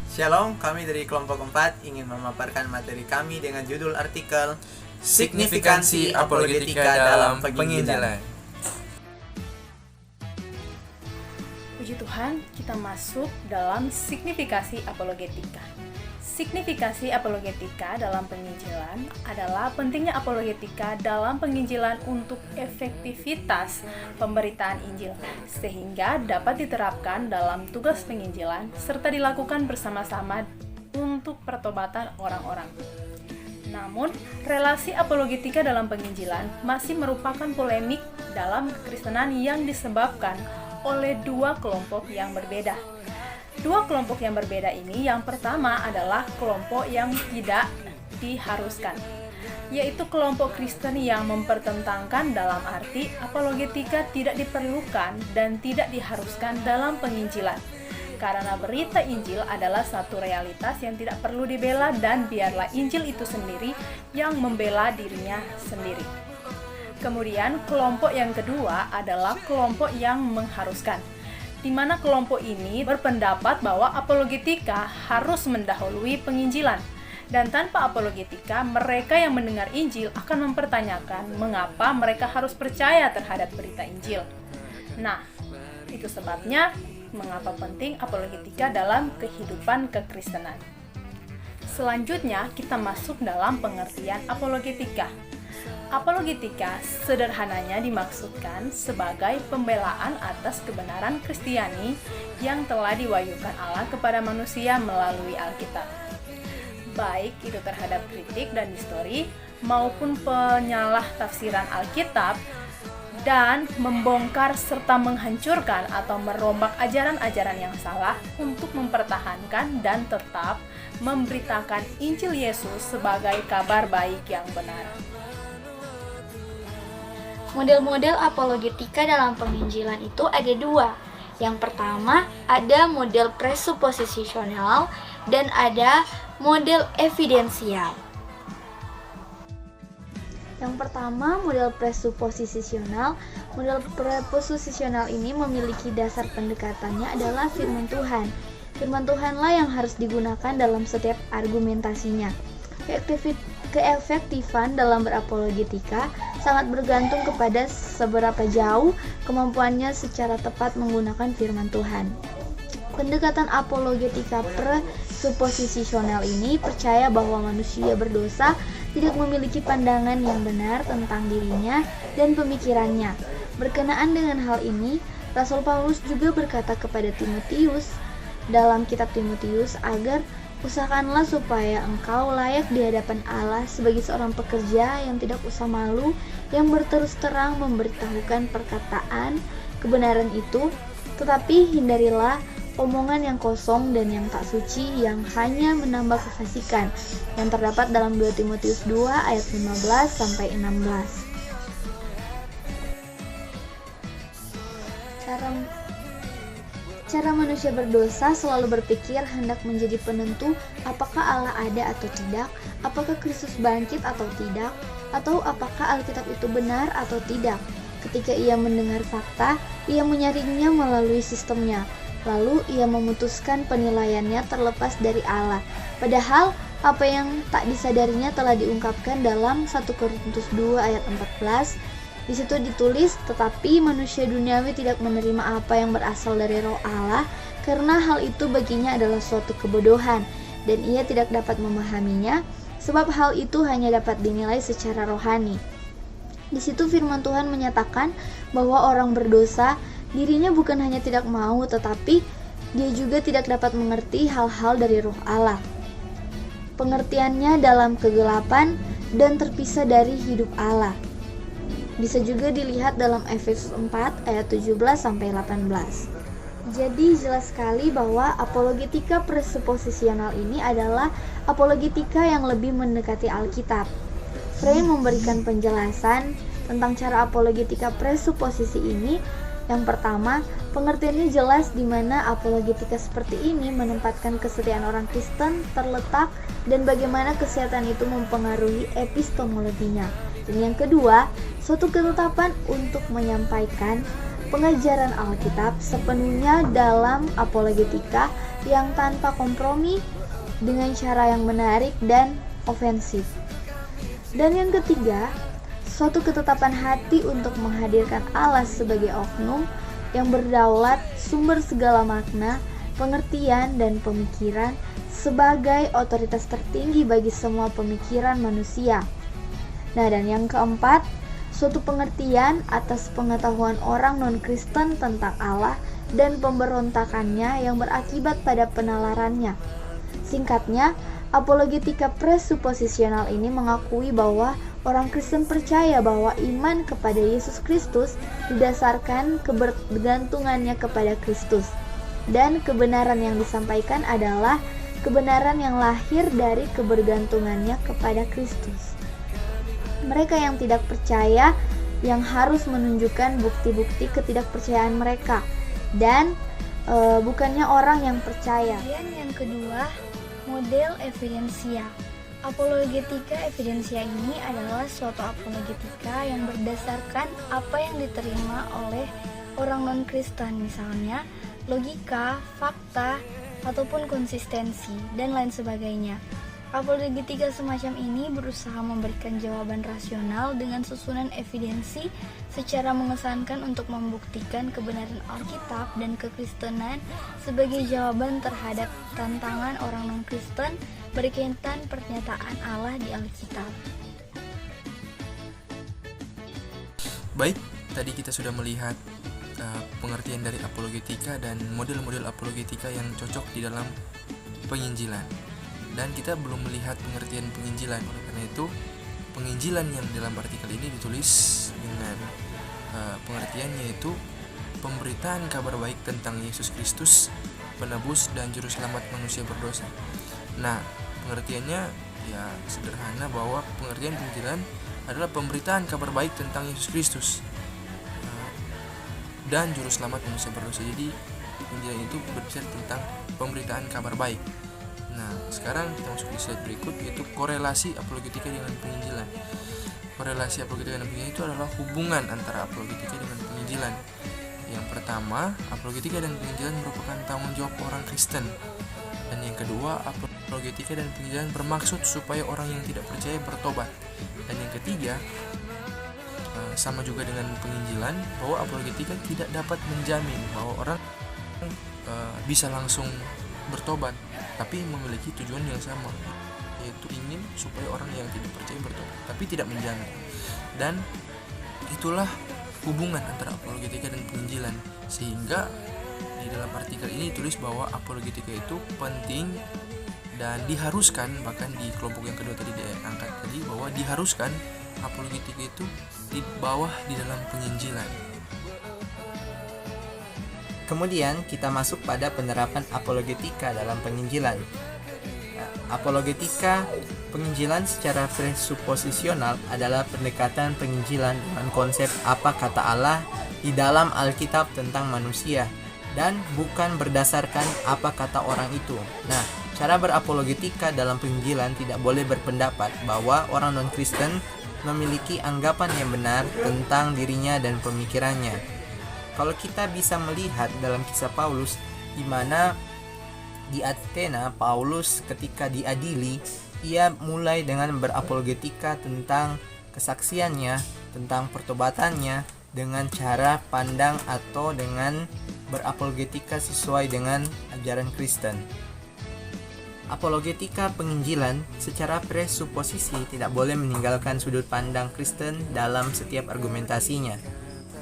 Shalom, kami dari kelompok 4 ingin memaparkan materi kami dengan judul artikel Signifikansi Apologetika dalam Penginjilan. Puji Tuhan, kita masuk dalam signifikasi apologetika. Signifikasi apologetika dalam penginjilan adalah pentingnya apologetika dalam penginjilan untuk efektivitas pemberitaan Injil, sehingga dapat diterapkan dalam tugas penginjilan serta dilakukan bersama-sama untuk pertobatan orang-orang. Namun, relasi apologetika dalam penginjilan masih merupakan polemik dalam kekristenan yang disebabkan oleh dua kelompok yang berbeda. Dua kelompok yang berbeda ini, yang pertama adalah kelompok yang tidak diharuskan, yaitu kelompok Kristen yang mempertentangkan dalam arti apologetika tidak diperlukan dan tidak diharuskan dalam penginjilan. Karena berita Injil adalah satu realitas yang tidak perlu dibela dan biarlah Injil itu sendiri yang membela dirinya sendiri. Kemudian kelompok yang kedua adalah kelompok yang mengharuskan, di mana kelompok ini berpendapat bahwa apologetika harus mendahului penginjilan. Dan tanpa apologetika, mereka yang mendengar Injil akan mempertanyakan mengapa mereka harus percaya terhadap berita Injil. Nah, itu sebabnya mengapa penting apologetika dalam kehidupan kekristenan. Selanjutnya, kita masuk dalam pengertian apologetika. Apologetika sederhananya dimaksudkan sebagai pembelaan atas kebenaran Kristiani yang telah diwahyukan Allah kepada manusia melalui Alkitab. Baik itu terhadap kritik dan histori maupun penyalah tafsiran Alkitab, dan membongkar serta menghancurkan atau merombak ajaran-ajaran yang salah untuk mempertahankan dan tetap memberitakan Injil Yesus sebagai kabar baik yang benar. Model-model apologetika dalam penginjilan itu ada dua. Yang pertama ada model presuposisional dan ada model evidensial. Yang pertama, model presuposisional. Model presuposisional ini memiliki dasar pendekatannya adalah firman Tuhan. Firman Tuhanlah yang harus digunakan dalam setiap argumentasinya. Keefektifan dalam berapologetika sangat bergantung kepada seberapa jauh kemampuannya secara tepat menggunakan firman Tuhan. Pendekatan apologetika presuposisional ini percaya bahwa manusia berdosa tidak memiliki pandangan yang benar tentang dirinya dan pemikirannya. Berkenaan dengan hal ini, Rasul Paulus juga berkata kepada Timotius dalam kitab Timotius agar usahakanlah supaya engkau layak di hadapan Allah sebagai seorang pekerja yang tidak usah malu, yang berterus terang memberitahukan perkataan kebenaran itu, tetapi hindarilah omongan yang kosong dan yang tak suci yang hanya menambah kefasikan, yang terdapat dalam 2 Timotius 2 ayat 15 sampai 16. Cara manusia berdosa selalu berpikir hendak menjadi penentu apakah Allah ada atau tidak, apakah Kristus bangkit atau tidak, atau apakah Alkitab itu benar atau tidak. Ketika ia mendengar fakta, ia menyaringnya melalui sistemnya, lalu ia memutuskan penilaiannya terlepas dari Allah. Padahal apa yang tak disadarinya telah diungkapkan dalam 1 Korintus 2 ayat 14. Di situ ditulis, tetapi manusia duniawi tidak menerima apa yang berasal dari Roh Allah, karena hal itu baginya adalah suatu kebodohan, dan ia tidak dapat memahaminya, sebab hal itu hanya dapat dinilai secara rohani. Di situ firman Tuhan menyatakan bahwa orang berdosa, dirinya bukan hanya tidak mau, tetapi dia juga tidak dapat mengerti hal-hal dari Roh Allah. Pengertiannya dalam kegelapan dan terpisah dari hidup Allah. Bisa juga dilihat dalam Efesus 4 ayat 17 sampai 18. Jadi jelas sekali bahwa apologetika presuposisional ini adalah apologetika yang lebih mendekati Alkitab. Frey memberikan penjelasan tentang cara apologetika presuposisi ini. Yang pertama, pengertiannya jelas di mana apologetika seperti ini menempatkan kesetiaan orang Kristen terletak dan bagaimana kesehatan itu mempengaruhi epistemologinya. Dan yang kedua, suatu ketetapan untuk menyampaikan pengajaran Alkitab sepenuhnya dalam apologetika yang tanpa kompromi dengan cara yang menarik dan ofensif. Dan yang ketiga, suatu ketetapan hati untuk menghadirkan Allah sebagai oknum yang berdaulat, sumber segala makna, pengertian, dan pemikiran sebagai otoritas tertinggi bagi semua pemikiran manusia. Nah, dan yang keempat, suatu pengertian atas pengetahuan orang non-Kristen tentang Allah dan pemberontakannya yang berakibat pada penalarannya. Singkatnya, apologetika presuposisional ini mengakui bahwa orang Kristen percaya bahwa iman kepada Yesus Kristus didasarkan kebergantungannya kepada Kristus, dan kebenaran yang disampaikan adalah kebenaran yang lahir dari kebergantungannya kepada Kristus. Mereka yang tidak percaya yang harus menunjukkan bukti-bukti ketidakpercayaan mereka, dan bukannya orang yang percaya. Dan yang kedua, model evidensia. Apologetika evidensia ini adalah suatu apologetika yang berdasarkan apa yang diterima oleh orang non-Kristen, misalnya logika, fakta, ataupun konsistensi, dan lain sebagainya. Apologetika semacam ini berusaha memberikan jawaban rasional dengan susunan evidensi secara mengesankan untuk membuktikan kebenaran Alkitab dan kekristenan sebagai jawaban terhadap tantangan orang non-Kristen berkaitan pernyataan Allah di Alkitab. Baik, tadi kita sudah melihat pengertian dari apologetika dan model-model apologetika yang cocok di dalam penginjilan. Dan kita belum melihat pengertian penginjilan. Oleh karena itu, penginjilan yang dalam artikel ini ditulis dengan pengertian, yaitu pemberitaan kabar baik tentang Yesus Kristus, penebus dan juru selamat manusia berdosa. Nah, pengertiannya ya sederhana, bahwa pengertian penginjilan adalah pemberitaan kabar baik tentang Yesus Kristus dan juru selamat manusia berdosa. Jadi penginjilan itu berbicara tentang pemberitaan kabar baik. Nah, sekarang kita masuk di slide berikut, yaitu korelasi apologetika dengan penginjilan. Korelasi apologetika dengan penginjilan itu adalah hubungan antara apologetika dengan penginjilan. Yang pertama, apologetika dan penginjilan merupakan tanggung jawab orang Kristen. Dan yang kedua, apologetika dan penginjilan bermaksud supaya orang yang tidak percaya bertobat. Dan yang ketiga, sama juga dengan penginjilan, bahwa apologetika tidak dapat menjamin bahwa orang bisa langsung bertobat, tapi memiliki tujuan yang sama, yaitu ingin supaya orang yang tidak percaya bertobat, tapi tidak menjamin. Dan itulah hubungan antara apologetika dan penginjilan, sehingga di dalam artikel ini tulis bahwa apologetika itu penting dan diharuskan, bahkan di kelompok yang kedua tadi diangkat tadi, bahwa diharuskan apologetika itu di bawah di dalam penginjilan. Kemudian kita masuk pada penerapan apologetika dalam penginjilan. Nah, apologetika penginjilan secara presuposisional adalah pendekatan penginjilan dengan konsep apa kata Allah di dalam Alkitab tentang manusia, dan bukan berdasarkan apa kata orang itu. Nah, cara berapologetika dalam penginjilan tidak boleh berpendapat bahwa orang non-Kristen memiliki anggapan yang benar tentang dirinya dan pemikirannya. Kalau kita bisa melihat dalam kisah Paulus, di mana di Athena Paulus ketika diadili, ia mulai dengan berapologetika tentang kesaksiannya, tentang pertobatannya, dengan cara pandang atau dengan berapologetika sesuai dengan ajaran Kristen. Apologetika penginjilan secara presuposisi tidak boleh meninggalkan sudut pandang Kristen dalam setiap argumentasinya.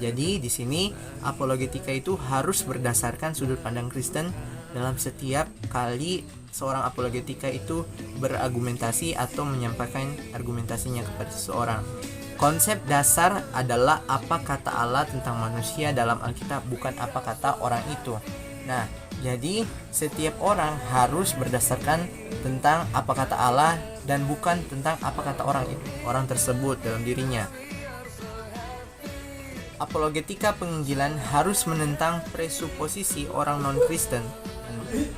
Jadi di sini apologetika itu harus berdasarkan sudut pandang Kristen dalam setiap kali seorang apologetika itu berargumentasi atau menyampaikan argumentasinya kepada seseorang. Konsep dasar adalah apa kata Allah tentang manusia dalam Alkitab, bukan apa kata orang itu. Nah, jadi setiap orang harus berdasarkan tentang apa kata Allah dan bukan tentang apa kata orang tersebut dalam dirinya. Apologetika penginjilan harus menentang presuposisi orang non-Kristen.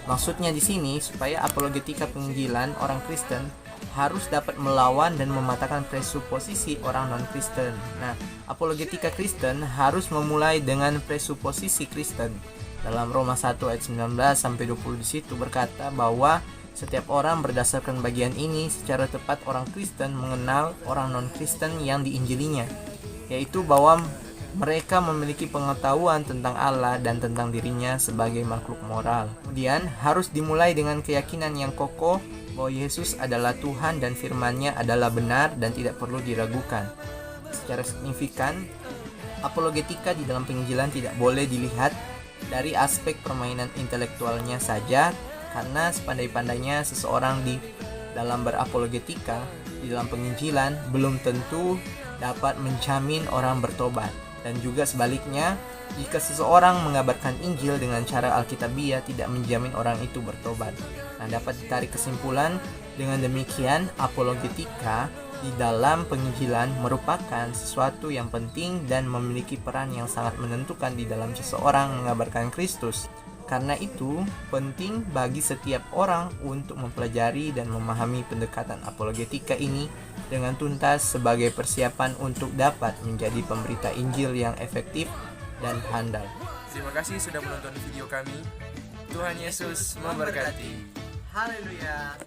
Maksudnya di sini supaya apologetika penginjilan orang Kristen harus dapat melawan dan mematahkan presuposisi orang non-Kristen. Nah, apologetika Kristen harus memulai dengan presuposisi Kristen. Dalam Roma 1 ayat 19 sampai 20 di situ berkata bahwa setiap orang berdasarkan bagian ini secara tepat orang Kristen mengenal orang non-Kristen yang diinjilinya, yaitu bahwa mereka memiliki pengetahuan tentang Allah dan tentang dirinya sebagai makhluk moral. Kemudian harus dimulai dengan keyakinan yang kokoh bahwa Yesus adalah Tuhan dan firman-Nya adalah benar dan tidak perlu diragukan. Secara signifikan, apologetika di dalam penginjilan tidak boleh dilihat dari aspek permainan intelektualnya saja, karena sepandai-pandainya seseorang di dalam berapologetika di dalam penginjilan belum tentu dapat menjamin orang bertobat. Dan juga sebaliknya, jika seseorang mengabarkan Injil dengan cara Alkitabiah tidak menjamin orang itu bertobat. Nah, dapat ditarik kesimpulan dengan demikian apologetika di dalam penginjilan merupakan sesuatu yang penting dan memiliki peran yang sangat menentukan di dalam seseorang mengabarkan Kristus. Karena itu, penting bagi setiap orang untuk mempelajari dan memahami pendekatan apologetika ini dengan tuntas sebagai persiapan untuk dapat menjadi pemberita Injil yang efektif dan handal. Terima kasih sudah menonton video kami. Tuhan Yesus memberkati. Haleluya.